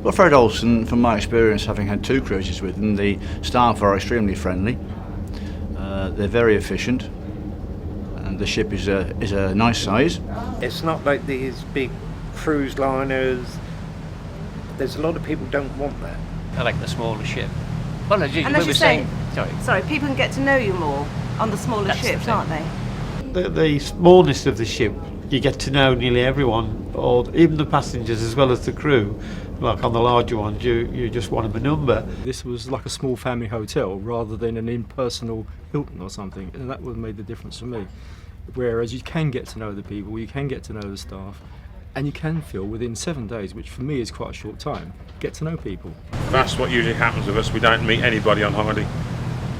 Well, Fred Olsen, from my experience, having had 2 cruises with them, the staff are extremely friendly. They're very efficient, and the ship is a nice size. It's not like these big cruise liners. There's a lot of people don't want that. I like the smaller ship. Well, as And as we you were say, saying, sorry, people can get to know you more on the smaller That's the ships, thing. aren't they? The smallness of the ship, you get to know nearly everyone, or even the passengers as well as the crew. Like on the larger ones, you just want them a number. This was like a small family hotel rather than an impersonal Hilton or something, and that would have made the difference for me. Whereas you can get to know the people, you can get to know the staff, and you can feel within 7 days, which for me is quite a short time, get to know people. That's what usually happens with us. We don't meet anybody on holiday,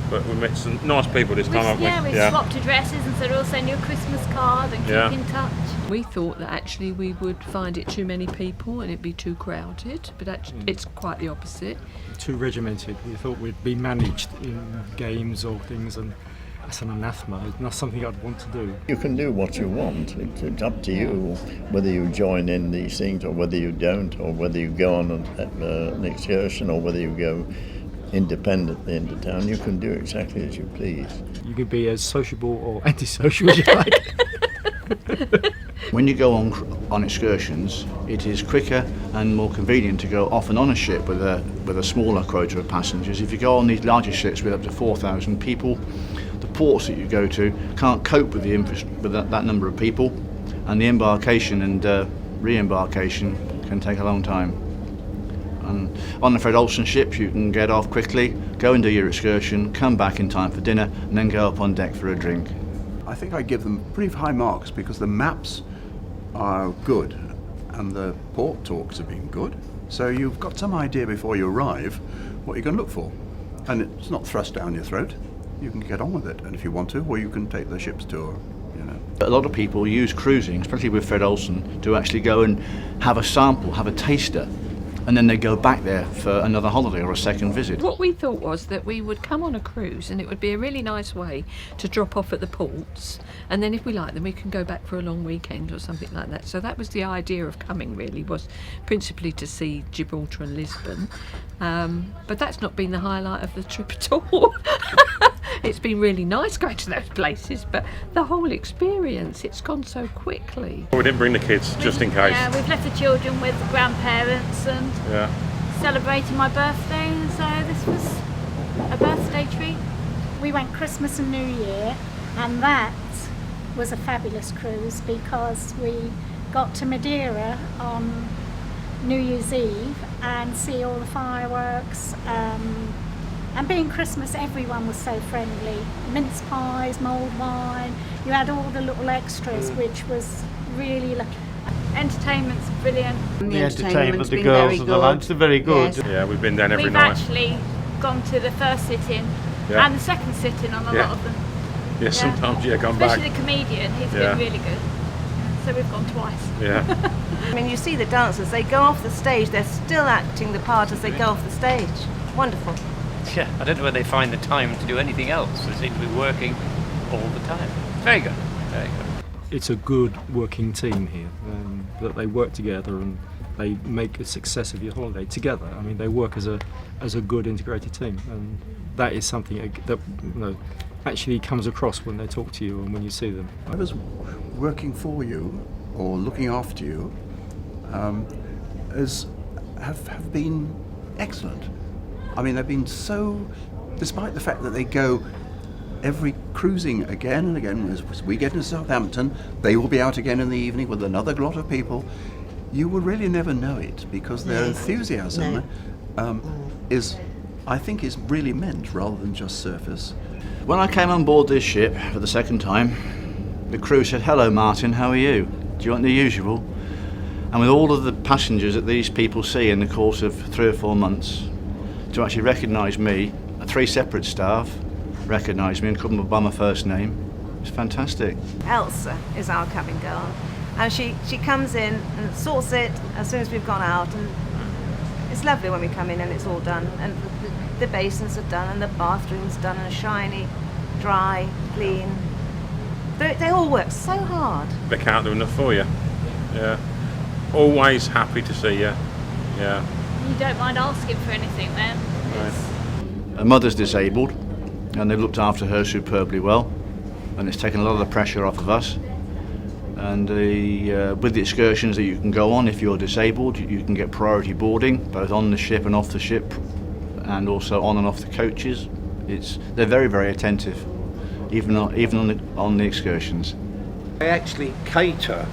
but we met some nice people this time, haven't we? Yeah, we swapped addresses and said we'll send you a Christmas card and keep in touch. We thought that actually we would find it too many people and it'd be too crowded, but actually it's quite the opposite. Too regimented. We thought we'd be managed in games or things, and that's an anathema. It's not something I'd want to do. You can do what you want. It's up to you whether you join in these things or whether you don't, or whether you go on an excursion or whether you go independently into town. You can do exactly as you please. You could be as sociable or antisocial as you like. When you go on excursions, it is quicker and more convenient to go off and on a ship with a smaller quota of passengers. If you go on these larger ships with up to 4,000 people, the ports that you go to can't cope with that number of people, and the embarkation and re-embarkation can take a long time. And on the Fred Olsen ships, you can get off quickly, go and do your excursion, come back in time for dinner, and then go up on deck for a drink. I think I give them pretty high marks because the maps are good and the port talks have been good. So you've got some idea before you arrive what you're going to look for. And it's not thrust down your throat. You can get on with it, and if you want to, or you can take the ship's tour, you know. A lot of people use cruising, especially with Fred Olsen, to actually go and have a sample, have a taster, and then they go back there for another holiday or a second visit. What we thought was that we would come on a cruise and it would be a really nice way to drop off at the ports, and then if we like them we can go back for a long weekend or something like that. So that was the idea of coming, really, was principally to see Gibraltar and Lisbon, but that's not been the highlight of the trip at all. It's been really nice going to those places, but the whole experience, it's gone so quickly. We didn't bring the kids, just in case. Yeah, we've left the children with the grandparents and celebrating my birthday, and so this was a birthday treat. We went Christmas and New Year, and that was a fabulous cruise because we got to Madeira on New Year's Eve and see all the fireworks. And being Christmas, everyone was so friendly. Mince pies, mulled wine, you had all the little extras, which was really lovely. Entertainment's brilliant. The entertainment, the girls and the lads are very good. Yes. Yeah, we've been down every We've night. actually gone to the first sit-in and the second sit-in on a lot of them. Yeah, sometimes, gone back. Especially the comedian, he's been really good. So we've gone twice. Yeah. I mean, you see the dancers, they go off the stage, they're still acting the part as they go off the stage. Wonderful. yeah, I don't know where they find the time to do anything else. They seem to be working all the time. Very good, very good. It's a good working team here, that they work together and they make a success of your holiday together. I mean, they work as a good integrated team, and that is something that actually comes across when they talk to you and when you see them. I was working for you or looking after you have been excellent. I mean, they've been so, despite the fact that they go every cruising again and again, as we get into Southampton, they will be out again in the evening with another lot of people. You will really never know it because their enthusiasm is really meant rather than just surface. When I came on board this ship for the second time, the crew said, "Hello Martin, how are you? Do you want the usual?" And with all of the passengers that these people see in the course of 3 or 4 months, to actually recognise me, 3 separate staff recognised me and called me by my first name, it's fantastic. Elsa is our cabin girl, and she comes in and sorts it as soon as we've gone out, and it's lovely when we come in and it's all done, and the basins are done and the bathroom's done and shiny, dry, clean. They all work so hard. They can't do enough for you. Yeah. Always happy to see you. Yeah. You don't mind asking for anything then? Her mother's disabled, and they've looked after her superbly well, and it's taken a lot of the pressure off of us. And with the excursions that you can go on, if you're disabled, you can get priority boarding, both on the ship and off the ship, and also on and off the coaches. They're very, very attentive, even on the excursions. They actually cater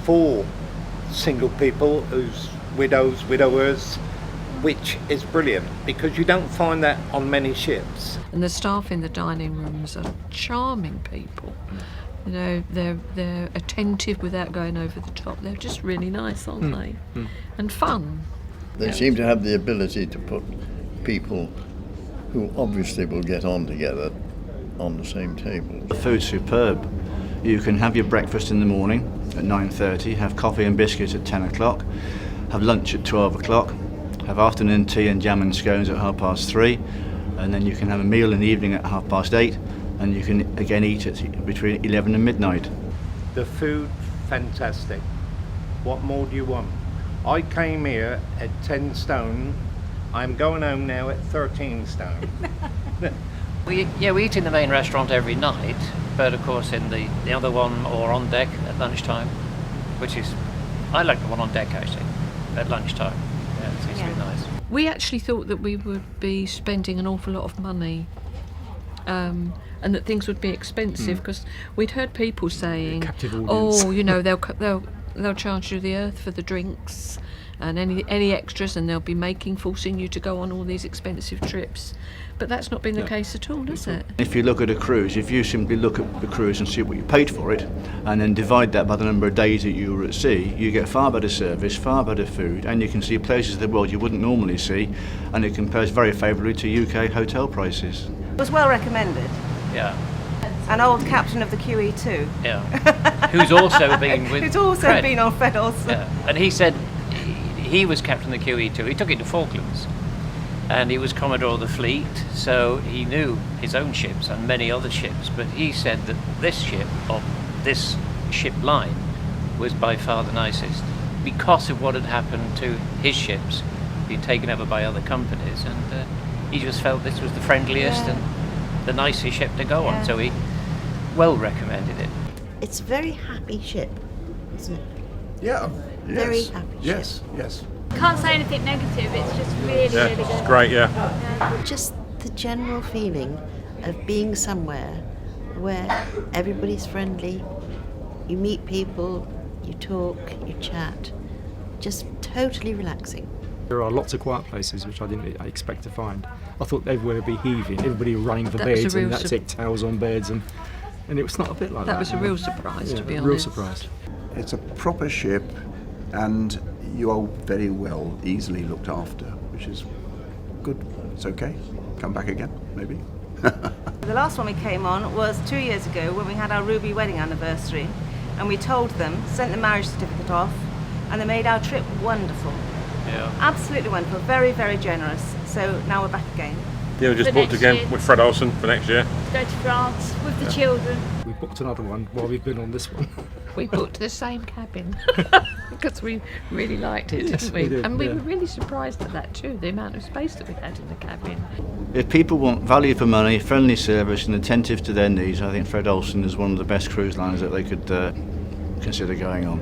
for single people, who's widows, widowers, which is brilliant because you don't find that on many ships. And the staff in the dining rooms are charming people. You know, they're attentive without going over the top. They're just really nice, aren't they? And fun. They seem to have the ability to put people who obviously will get on together on the same table. The food's superb. You can have your breakfast in the morning at 9:30, have coffee and biscuits at 10 o'clock, have lunch at 12 o'clock, have afternoon tea and jam and scones at 3:30, and then you can have a meal in the evening at 8:30, and you can again eat at between 11 and midnight. The food, fantastic. What more do you want? I came here at 10 stone. I'm going home now at 13 stone. We eat in the main restaurant every night, but of course in the other one or on deck at lunchtime, which is, I like the one on deck actually, at lunchtime. Yeah, it seems to be nice. We actually thought that we would be spending an awful lot of money, and that things would be expensive because we'd heard people saying, "Oh, you know, they'll charge you the earth for the drinks and any extras, and they'll be forcing you to go on all these expensive trips." But that's not been the case at all, is it? If you look at a cruise, if you simply look at the cruise and see what you paid for it, and then divide that by the number of days that you were at sea, you get far better service, far better food, and you can see places of the world you wouldn't normally see, and it compares very favourably to UK hotel prices. It was well recommended. Yeah. An old captain of the QE2. Yeah. Who's also been with Who's also Fred. been on Fred Olsen. Yeah. And he said he was captain of the QE2. He took it to Falklands. And he was Commodore of the fleet, so he knew his own ships and many other ships. But he said that this ship, of this ship line, was by far the nicest because of what had happened to his ships, being taken over by other companies. And he just felt this was the friendliest and the nicest ship to go on, so he well recommended it. It's a very happy ship, isn't it? Yeah. Very happy ship. Yes. Can't say anything negative, it's just really, really good. It's great, yeah. Just the general feeling of being somewhere where everybody's friendly, you meet people, you talk, you chat, just totally relaxing. There are lots of quiet places which I didn't expect to find. I thought everywhere would be heaving, everybody running for That was a beds, real and that's it, towels on beds, and it was not a bit like that. That was a real surprise, to be honest. Real surprise. It's a proper ship, and you are very well, easily looked after, which is good. It's okay. Come back again, maybe. The last one we came on was 2 years ago when we had our Ruby wedding anniversary, and we told them, sent the marriage certificate off, and they made our trip wonderful. Yeah. Absolutely wonderful, very, very generous. So now we're back again. Yeah, we just For booked next again year. with Fred Olsen for next year. To go to France with the children. We booked another one while we've been on this one. We booked the same cabin because we really liked it, didn't we? we did, And we yeah. were really surprised at that too, the amount of space that we had in the cabin. If people want value for money, friendly service and attentive to their needs, I think Fred Olsen is one of the best cruise lines that they could consider going on.